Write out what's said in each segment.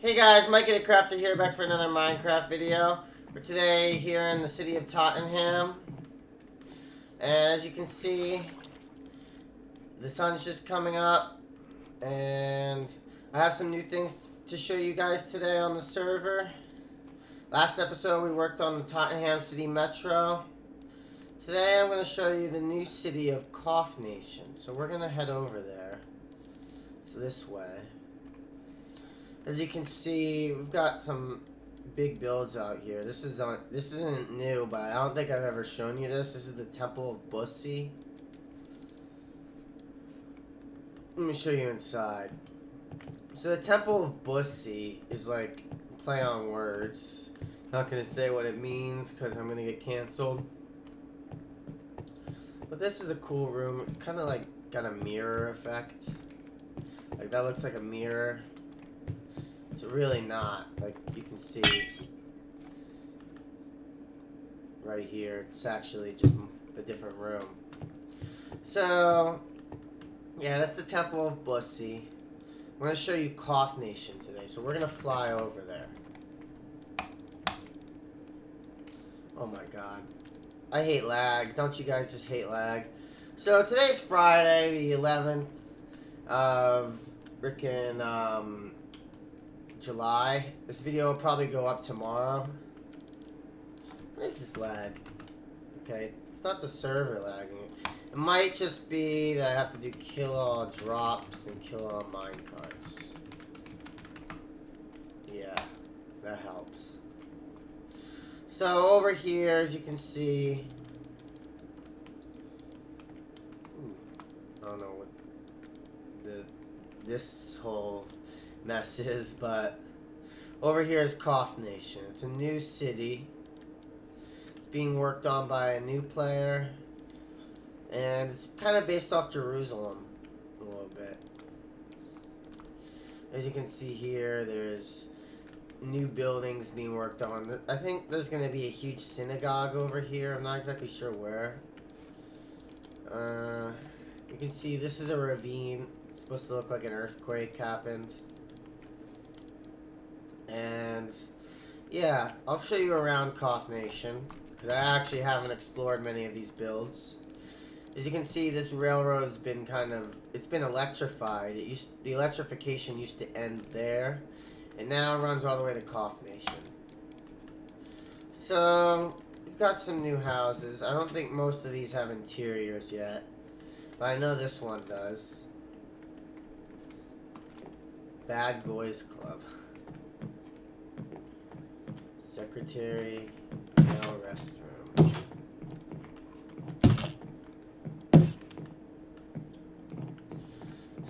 Hey guys, Mikey the Crafter here, back for another Minecraft video. For today, here in the city of Tottenham. And as you can see, the sun's just coming up. And I have some new things to show you guys today on the server. Last episode, we worked on the Tottenham City Metro. Today, I'm going to show you the new city of Cough Nation. So we're going to head over there. It's this way. As you can see, we've got some big builds out here. This isn't new, but I don't think I've ever shown you this. This is the Temple of Bussy. Let me show you inside. So the Temple of Bussy is like play on words. Not gonna say what it means because I'm gonna get canceled. But this is a cool room. It's kind of like got a mirror effect. Like that looks like a mirror. It's really not, like you can see right here, it's actually just a different room. So, yeah, that's the Temple of Bussy. I'm going to show you Cough Nation today, so we're going to fly over there. Oh my god. I hate lag. Don't you guys just hate lag? So, today's Friday, the 11th of frickin', July. This video will probably go up tomorrow. What is this lag? Okay, it's not the server lagging. It might just be that I have to do kill all drops and kill all minecarts. Yeah, that helps. So over here, as you can see, I don't know what this whole mess is, but over here is Cough Nation. It's a new city. It's being worked on by a new player, and it's kind of based off Jerusalem a little bit. As you can see here, there's new buildings being worked on. I think there's going to be a huge synagogue over here. I'm not exactly sure where. You can see this is a ravine. It's supposed to look like an earthquake happened. And yeah, I'll show you around Cough Nation because I actually haven't explored many of these builds. As you can see, this railroad's been it's been electrified. The electrification used to end there, and now it runs all the way to Cough Nation. So we've got some new houses. I don't think most of these have interiors yet, but I know this one does. Bad Boys Club. Secretary, male restroom.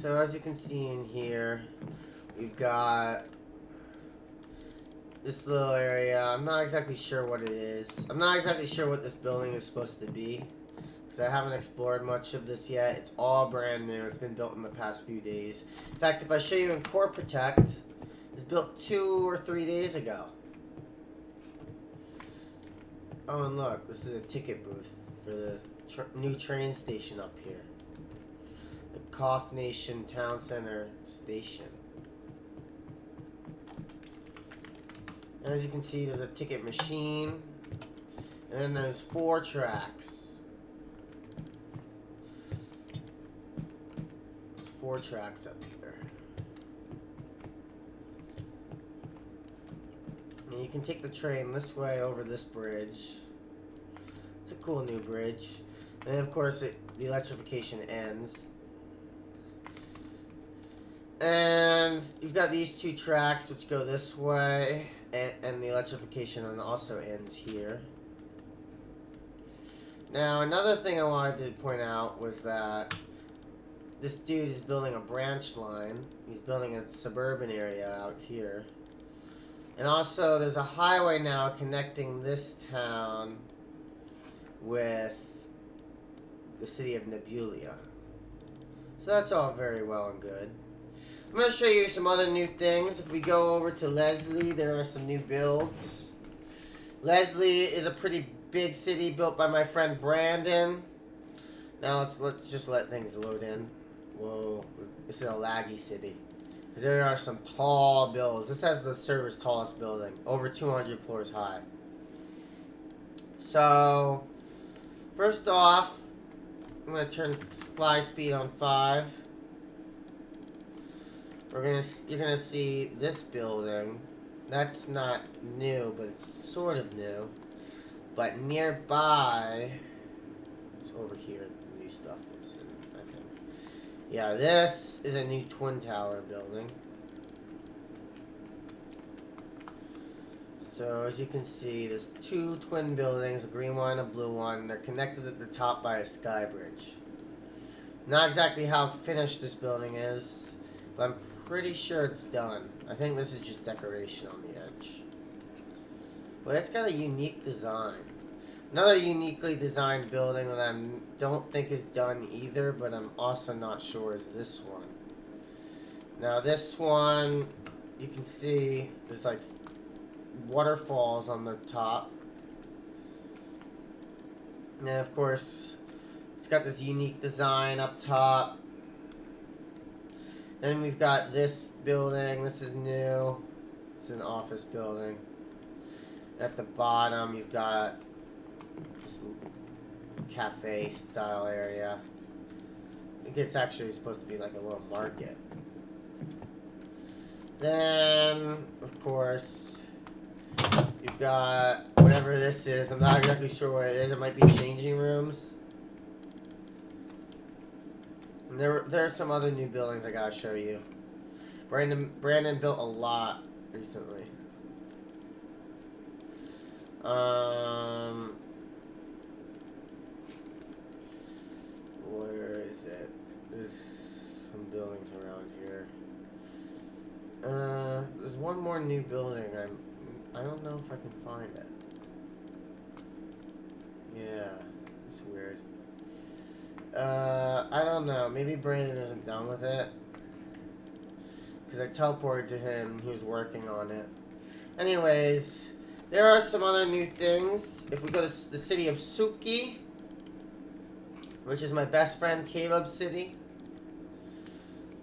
So as you can see in here, we've got this little area. I'm not exactly sure what it is. I'm not exactly sure what this building is supposed to be, because I haven't explored much of this yet. It's all brand new. It's been built in the past few days. In fact, if I show you in Core Protect, it was built 2 or 3 days ago. Oh, and look, this is a ticket booth for the new train station up here. The Cough Nation Town Center Station. And as you can see, there's a ticket machine. And then there's 4 tracks. There's 4 tracks up here. And you can take the train this way over this bridge. It's a cool new bridge. And then of course the electrification ends. And you've got these 2 tracks which go this way, and the electrification also ends here. Now another thing I wanted to point out was that this dude is building a branch line. He's building a suburban area out here. And also, there's a highway now connecting this town with the city of Nebulia. So that's all very well and good. I'm going to show you some other new things. If we go over to Leslie, there are some new builds. Leslie is a pretty big city built by my friend Brandon. Now let's just let things load in. Whoa, this is a laggy city. Because there are some tall buildings. This has the server's tallest building, over 200 floors high. So, first off, I'm going to turn fly speed on 5. You're gonna see this building. That's not new, but it's sort of new. But nearby, it's over here. New stuff is, I think. Yeah, this is a new twin tower building. So as you can see, there's 2 twin buildings, a green one, a blue one. They're connected at the top by a sky bridge. Not exactly how finished this building is, but I'm pretty sure it's done. I think this is just decoration on the edge. But it's got a unique design. Another uniquely designed building that I don't think is done either, but I'm also not sure is this one. Now this one, you can see there's like waterfalls on the top. And then of course, it's got this unique design up top. Then we've got this building. This is new. It's an office building. At the bottom, you've got this cafe style area. I think it's actually supposed to be like a little market. Then, of course, you've got whatever this is. I'm not exactly sure what it is. It might be changing rooms. There are some other new buildings I gotta show you. Brandon built a lot recently. Where is it? There's some buildings around here. There's one more new building. I don't know if I can find it. Yeah, it's weird. I don't know. Maybe Brandon isn't done with it. Because I teleported to him. He was working on it. Anyways, there are some other new things. If we go to the city of Suki, which is my best friend Caleb's city,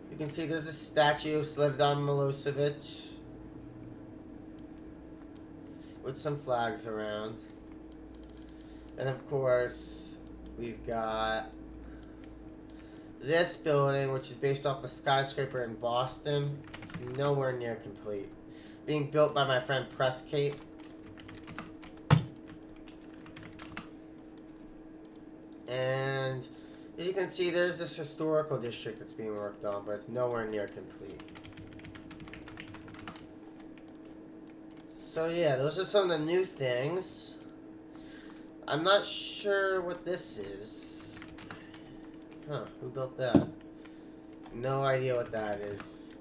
you can see there's a statue of Slobodan Milosevic with some flags around. And of course, we've got this building, which is based off a skyscraper in Boston. It's nowhere near complete. Being built by my friend Press Kate. And as you can see, there's this historical district that's being worked on, but it's nowhere near complete. So yeah, those are some of the new things. I'm not sure what this is. Huh, who built that? No idea what that is.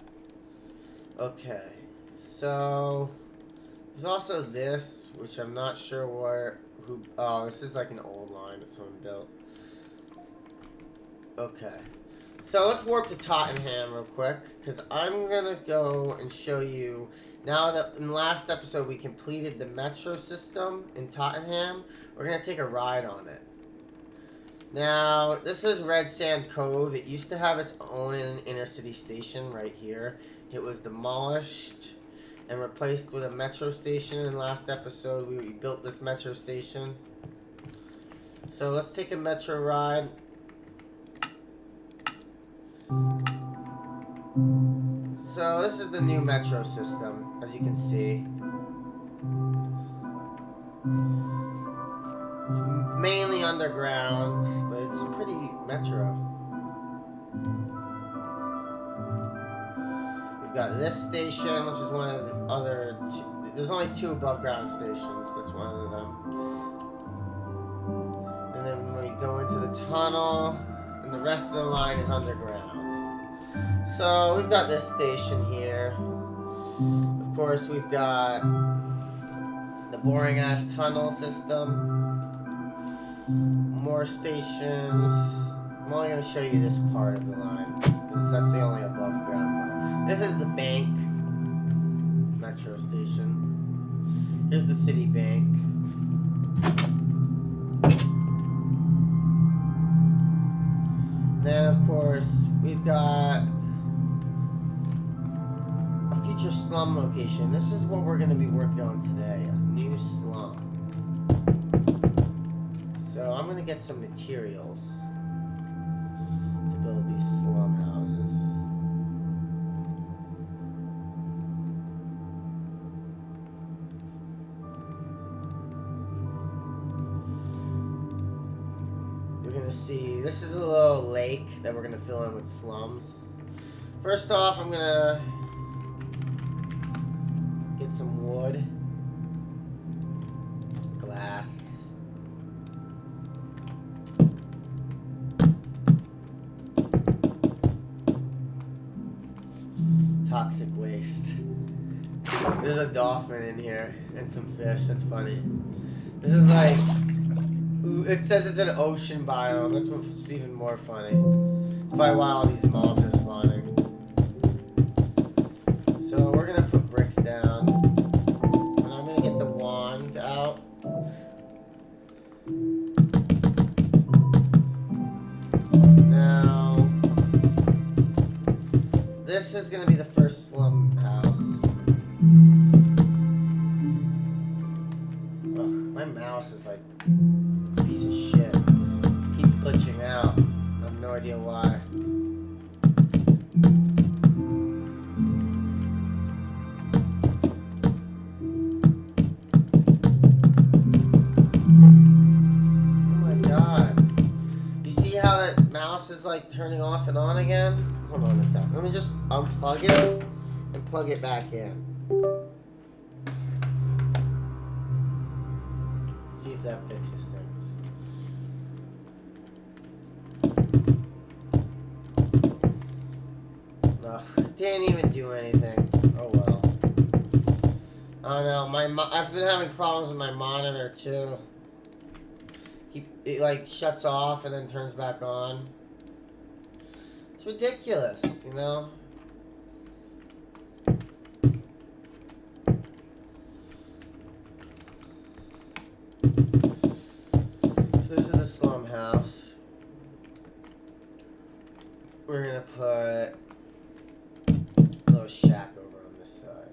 Okay, so there's also this, which I'm not sure oh, this is like an old line that someone built. Okay, so let's warp to Tottenham real quick, because I'm gonna go and show you, now that in the last episode we completed the metro system in Tottenham, we're gonna take a ride on it. Now, this is Red Sand Cove. It used to have its own inner city station right here. It was demolished and replaced with a metro station. In the last episode, we built this metro station. So let's take a metro ride. So this is the new metro system, as you can see. It's mainly underground, but it's a pretty metro. We've got this station, which is one of the other there's only 2 above ground stations. That's one of them. And then when we go into the tunnel, and the rest of the line is underground. So we've got this station here. Of course, we've got the boring ass tunnel system. More stations. I'm only going to show you this part of the line, because that's the only above ground part. This is the bank metro station. Here's the city bank. Then of course we've got slum location. This is what we're going to be working on today. A new slum. So I'm going to get some materials to build these slum houses. We're going to see, this is a little lake that we're going to fill in with slums. First off, I'm going to get some wood, glass, toxic waste. There's a dolphin in here and some fish. That's funny. This is like, it says it's an ocean biome. That's what's even more funny. It's probably why all these mobs are spawning. So we're gonna put bricks down, and I'm gonna get the wand out. Now, this is gonna be the first slum house. Ugh, my mouse is like a piece of shit. Keeps glitching out. I have no idea why. Is like turning off and on again. Hold on a second. Let me just unplug it and plug it back in. See if that fixes things. Ugh, didn't even do anything. Oh well. I don't know. I've been having problems with my monitor too. It like shuts off and then turns back on. It's ridiculous, you know? So this is the slum house. We're gonna put a little shack over on this side.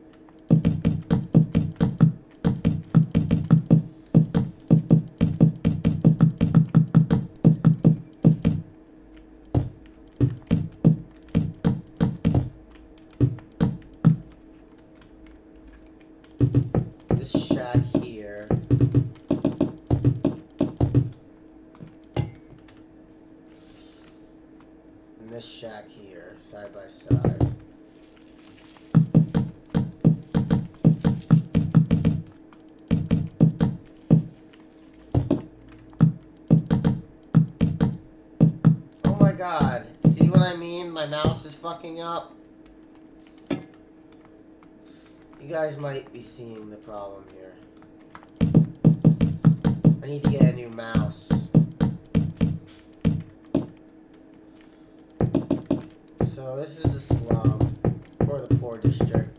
This shack here. And this shack here, side by side. Oh my god. See what I mean? My mouse is fucking up. You guys might be seeing the problem here. I need to get a new mouse. So this is the slum, or the poor district.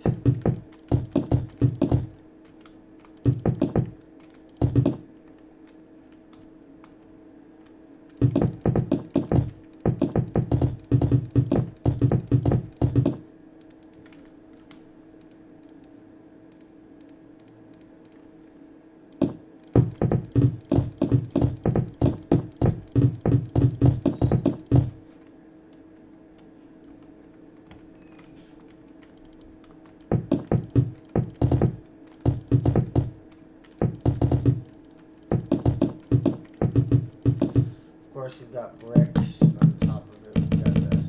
We've got bricks on top of it. We've got this.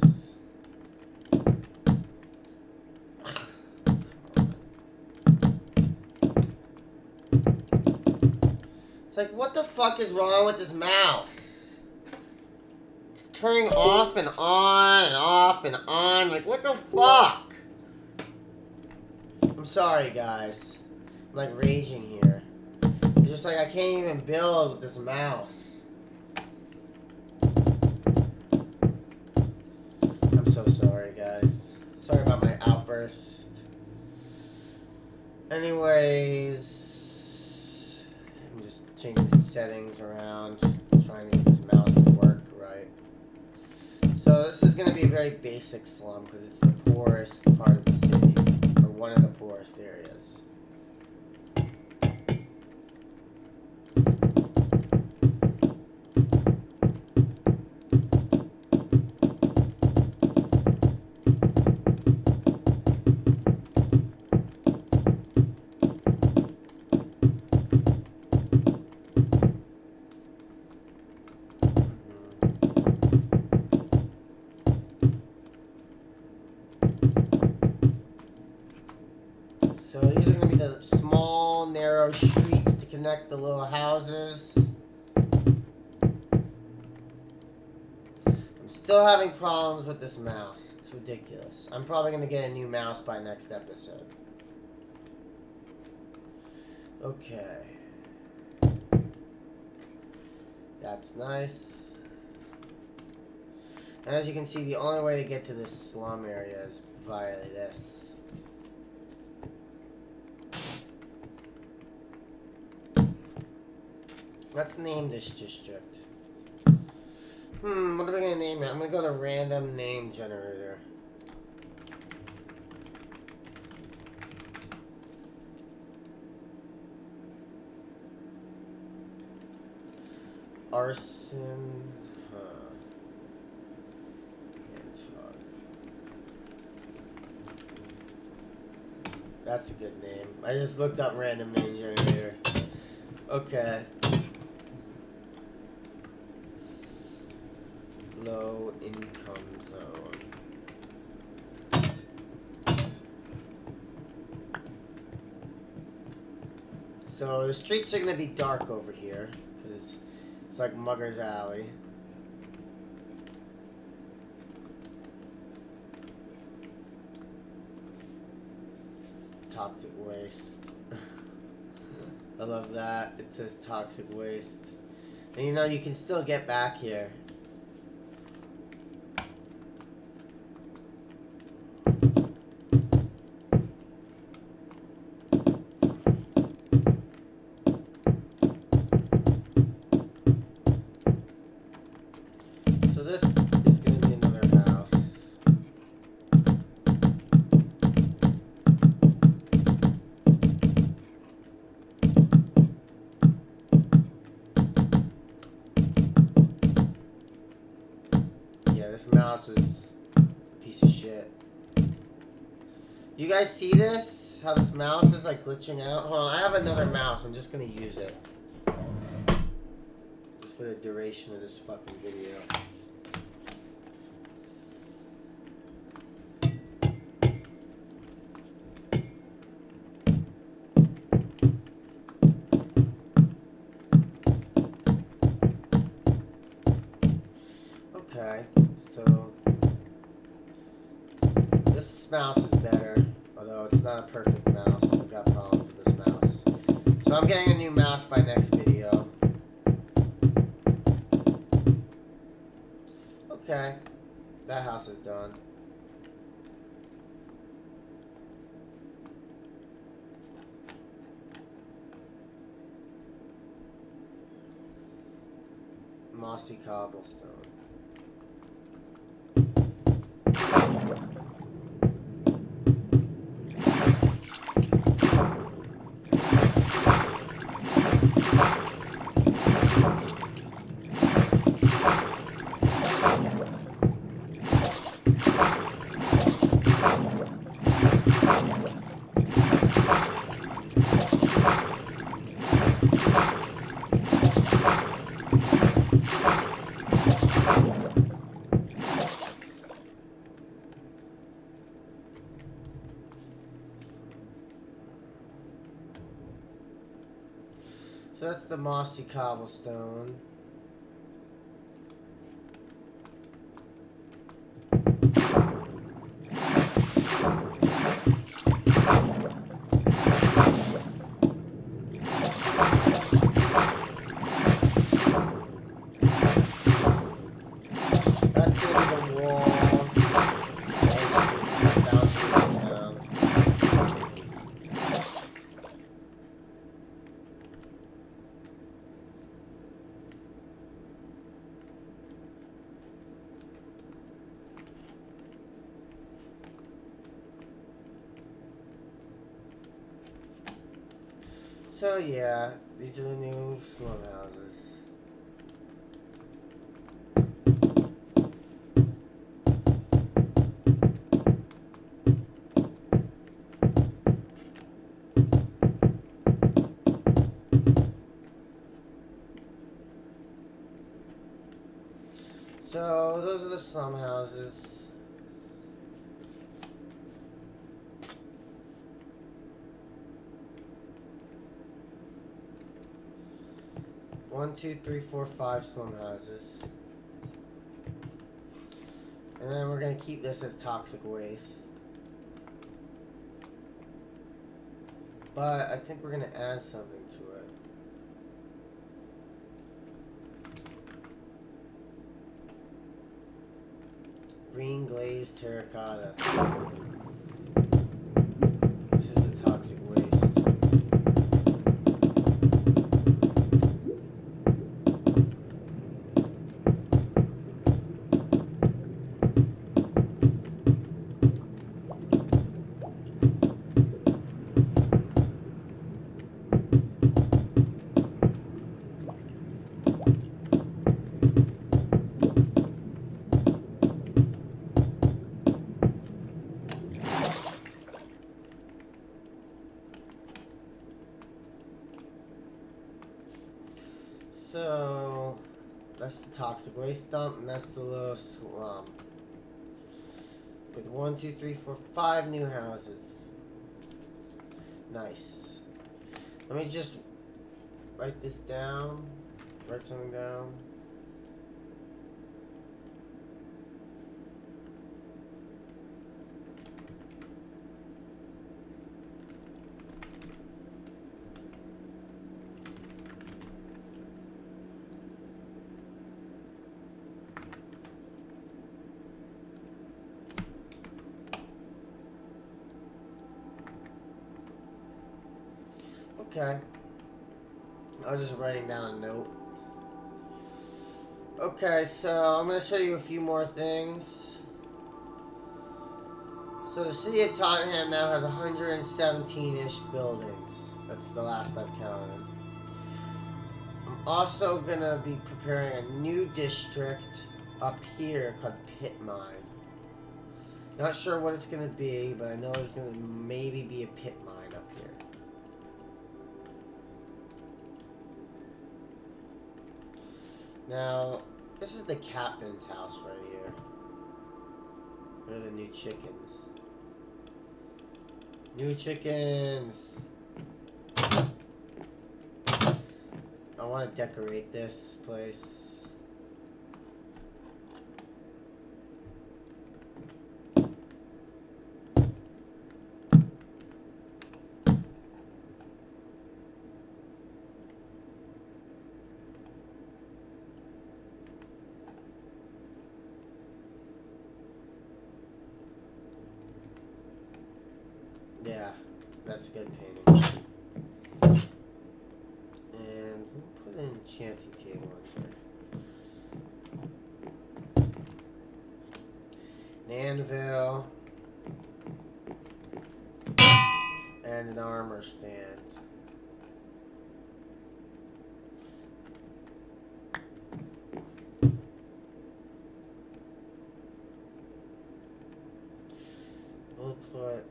It's like, what the fuck is wrong with this mouse? It's turning off and on and off and on. Like, what the fuck? I'm sorry, guys. I'm like raging here. It's just like I can't even build with this mouse. So sorry, guys. Sorry about my outburst. Anyways, I'm just changing some settings around, trying to get this mouse to work right. So this is going to be a very basic slum because it's the poorest part of the city, or one of the poorest areas. So these are going to be the small, narrow streets to connect the little houses. I'm still having problems with this mouse. It's ridiculous. I'm probably going to get a new mouse by next episode. Okay. That's nice. And as you can see, the only way to get to this slum area is via this. Let's name this district. What are we going to name it? I'm going to go to random name generator. Arson. That's a good name. I just looked up random name generator. Okay. Low income zone. So the streets are gonna be dark over here because it's like Mugger's Alley. Toxic waste. I love that. It says toxic waste. And you know, you can still get back here. So this is going to be another house. Yeah, this mouse is a piece of shit. You guys see this? How this mouse is like glitching out? Hold on, I have another mouse. I'm just going to use it. Just for the duration of this fucking video. Okay, so this mouse is better, although it's not a perfect mouse. I've got problems with this mouse. So I'm getting a new mouse by next video. Okay, that house is done. Mossy cobblestone. So that's the mossy cobblestone. That's gonna be the wall. So yeah, these are the new slum houses. So those are the slum houses. One, two, three, four, five slum houses. And then we're gonna keep this as toxic waste. But I think we're gonna add something to it. Green glazed terracotta. This is the toxic waste. So that's the toxic waste dump, and that's the little slum. With 1, 2, 3, 4, 5 new houses. Nice. Let me just write this down. Write something down. Okay. I was just writing down a note. Okay, so I'm going to show you a few more things. So the city of Tottenham now has 117-ish buildings. That's the last I've counted. I'm also going to be preparing a new district up here called Pit Mine. Not sure what it's going to be, but I know there's going to maybe be a pit mine up here. Now, this is the captain's house right here. Where are the new chickens? New chickens! I want to decorate this place. Yeah, that's good painting. And we'll put an enchanting table in here. An anvil. And an armor stand. We'll put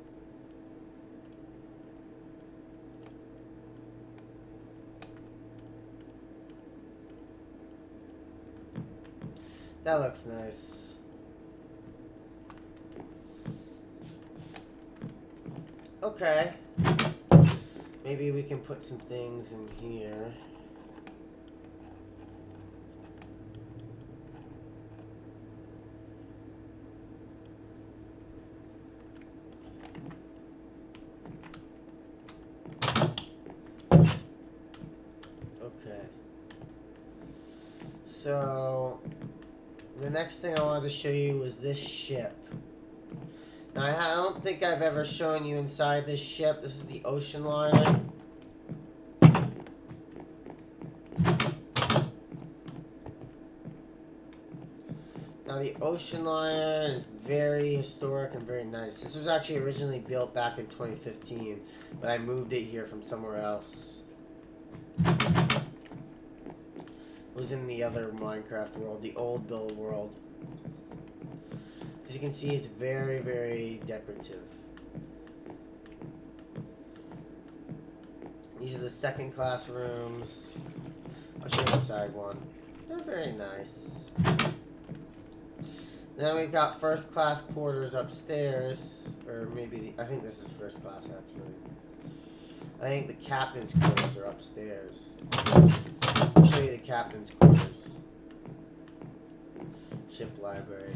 that looks nice. Okay. Maybe we can put some things in here. Okay. So the next thing I wanted to show you was this ship. Now, I don't think I've ever shown you inside this ship. This is the ocean liner. Now, the ocean liner is very historic and very nice. This was actually originally built back in 2015, but I moved it here from somewhere else. was in the other Minecraft world, the old build world. As you can see, it's very, very decorative. These are the second class rooms. I'll show you the side one. They're very nice. Then we've got first class quarters upstairs. Or maybe, I think this is first class actually. I think the captain's quarters are upstairs. I'll show you the captain's quarters. Ship library.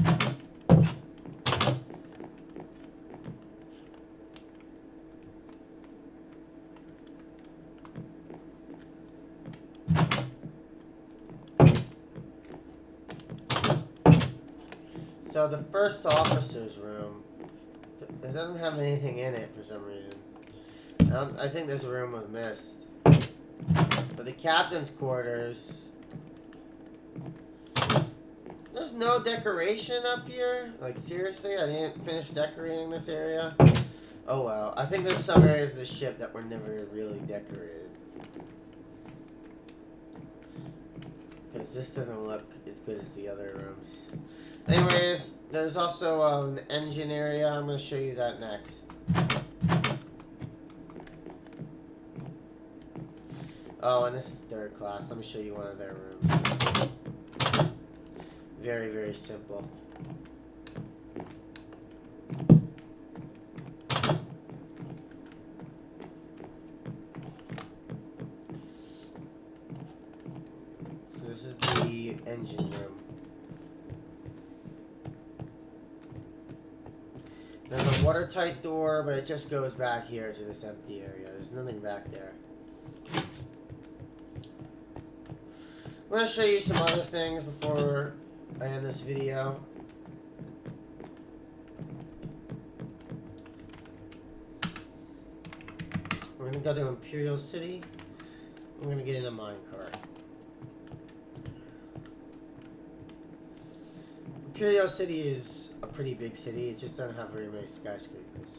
So the first officer's room, it doesn't have anything in it for some reason. I think this room was missed. But the captain's quarters, there's no decoration up here. Like seriously, I didn't finish decorating this area. Oh well, I think there's some areas of the ship that were never really decorated. Because this doesn't look as good as the other rooms. Anyways, there's also an engine area. I'm going to show you that next. Oh, and this is third class. Let me show you one of their rooms. Very, very simple. So this is the engine room. There's a watertight door, but it just goes back here to this empty area. There's nothing back there. I'm going to show you some other things before I end this video. We're going to go to Imperial City. We're going to get in a minecart. Imperial City is a pretty big city. It just doesn't have very many skyscrapers.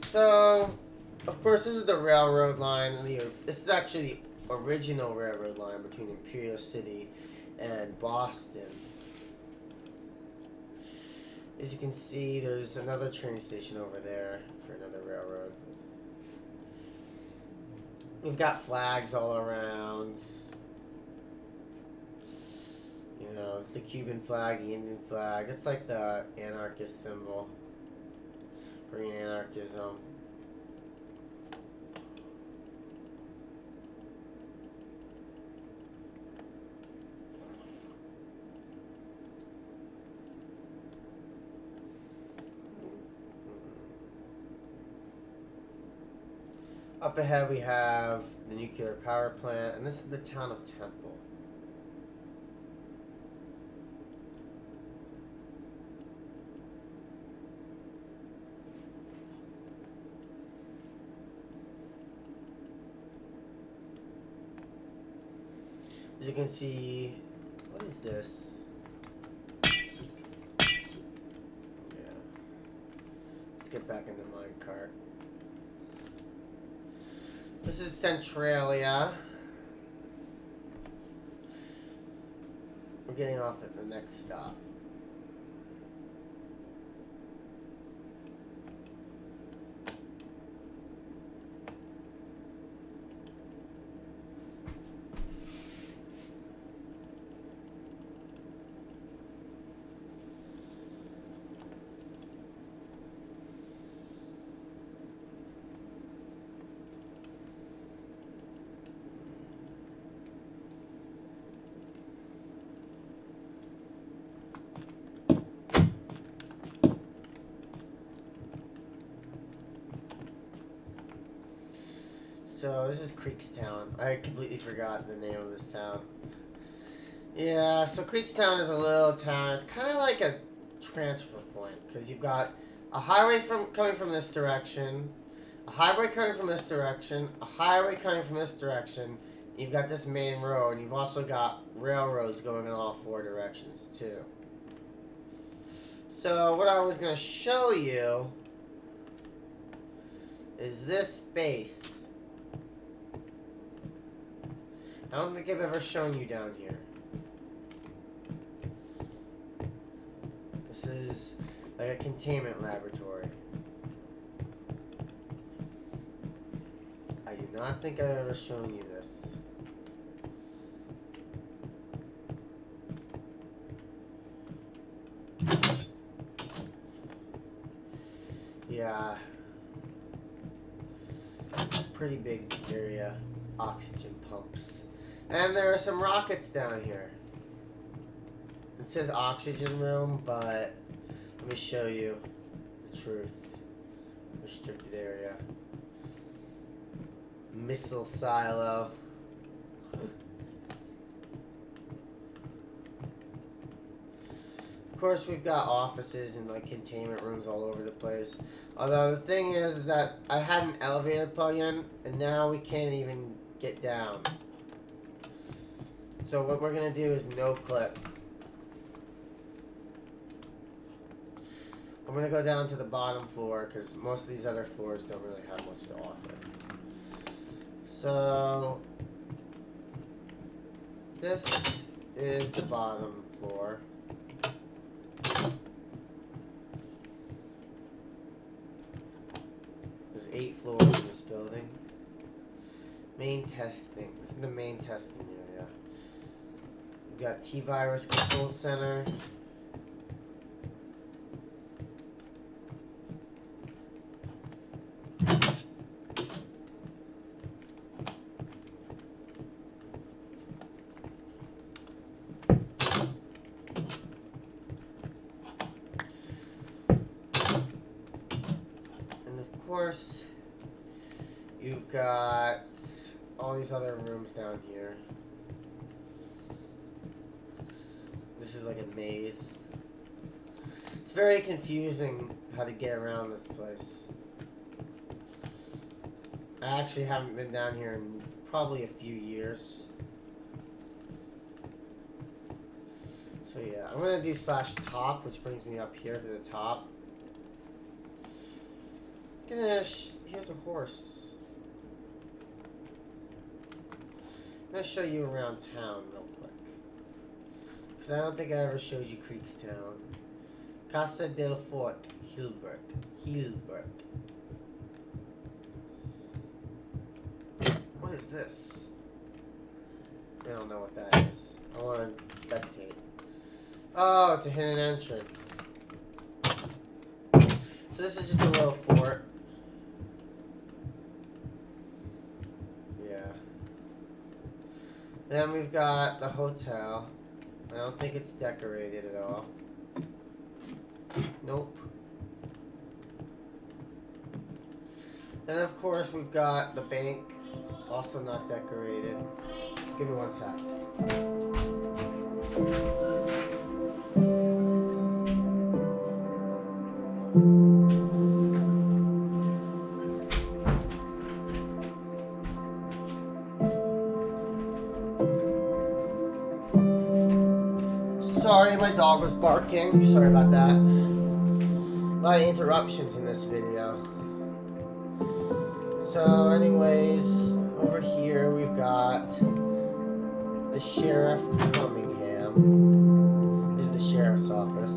So, of course, this is the railroad line. This is actually the original railroad line between Imperial City and Boston. As you can see, there's another train station over there for another railroad. We've got flags all around. You know, it's the Cuban flag, the Indian flag. It's like the anarchist symbol. Green anarchism. Up ahead we have the nuclear power plant, and this is the town of Temple. As you can see, what is this? Yeah. Let's get back into minecart. This is Centralia. We're getting off at the next stop. So this is Creekstown. I completely forgot the name of this town. Yeah, so Creekstown is a little town. It's kind of like a transfer point because you've got a highway coming from this direction, a highway coming from this direction, a highway coming from this direction. You've got this main road, and you've also got railroads going in all four directions too. So what I was going to show you is this space. I don't think I've ever shown you down here. This is like a containment laboratory. I do not think I've ever shown you this. Yeah. It's a pretty big area. Oxygen pumps. And there are some rockets down here. It says oxygen room, but let me show you the truth. Restricted area. Missile silo. Of course, we've got offices and like containment rooms all over the place. Although the thing is that I had an elevator plug-in, and now we can't even get down. So what we're gonna do is no clip. I'm gonna go down to the bottom floor because most of these other floors don't really have much to offer. So this is the bottom floor. There's 8 floors in this building. Main testing. This is the main testing area. We've got T-Virus Control Center. Of course, you've got all these other rooms down here. This is like a maze. It's very confusing how to get around this place. I actually haven't been down here in probably a few years. So yeah, I'm gonna do /top, which brings me up here to the top. Here's a horse. I'm gonna show you around town real quick. Because I don't think I ever showed you Creekstown. Casa del Fort, Hilbert. What is this? I don't know what that is. I want to spectate. Oh, it's a hidden entrance. So this is just a little fort. Then we've got the hotel. I don't think it's decorated at all. Nope. Then of course we've got the bank. Also not decorated. Give me one sec. Sorry, my dog was barking. Sorry about that. A lot of interruptions in this video. So, anyways, over here we've got the Sheriff Birmingham. This is the Sheriff's office.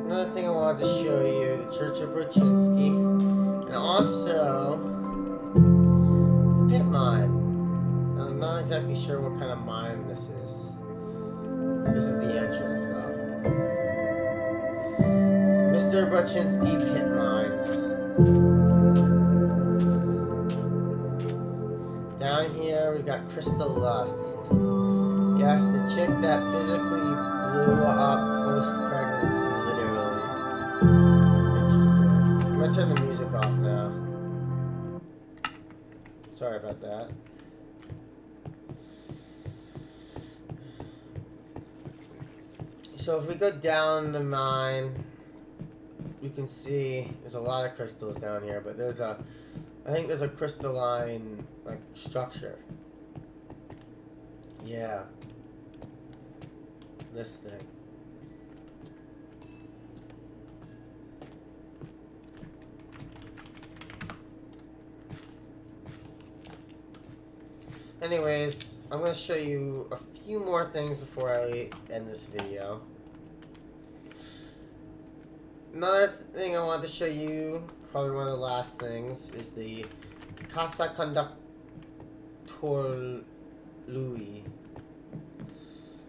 Another thing I wanted to show you, the Church of Brzezinski. And also, the pit mine. I'm not exactly sure what kind of mine this is. This is the entrance, though. Mr. Brzezinski Pit Mines. Down here, we've got Crystal Lust. Yes, the chick that physically blew up post-pregnancy, literally. Interesting. I'm gonna turn the music off now. Sorry about that. So if we go down the mine, you can see there's a lot of crystals down here, but I think there's a crystalline, like, structure. Yeah. This thing. Anyways, I'm going to show you a few more things before I end this video. Another thing I wanted to show you, probably one of the last things, is the Casa Conductor Louis.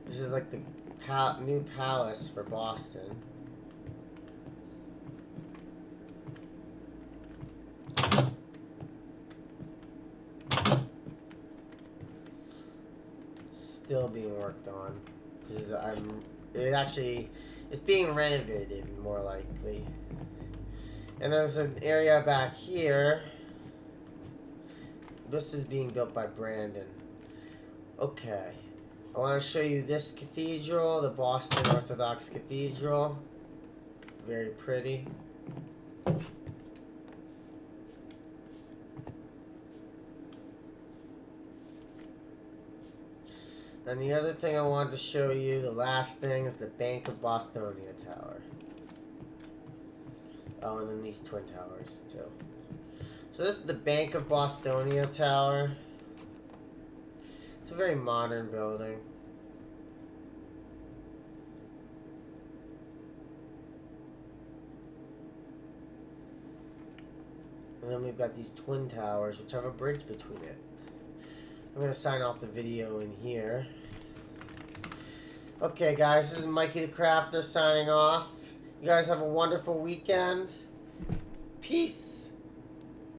This is like the new palace for Boston. Still being worked on. It's being renovated more likely. And there's an area back here. This is being built by Brandon. Okay. I want to show you this cathedral, the Boston Orthodox Cathedral. Very pretty. And the other thing I wanted to show you, the last thing, is the Bank of Bostonia Tower. Oh, and then these twin towers, too. So this is the Bank of Bostonia Tower. It's a very modern building. And then we've got these twin towers, which have a bridge between it. I'm going to sign off the video in here. Okay, guys, this is Mikey the Crafter signing off. You guys have a wonderful weekend. Peace.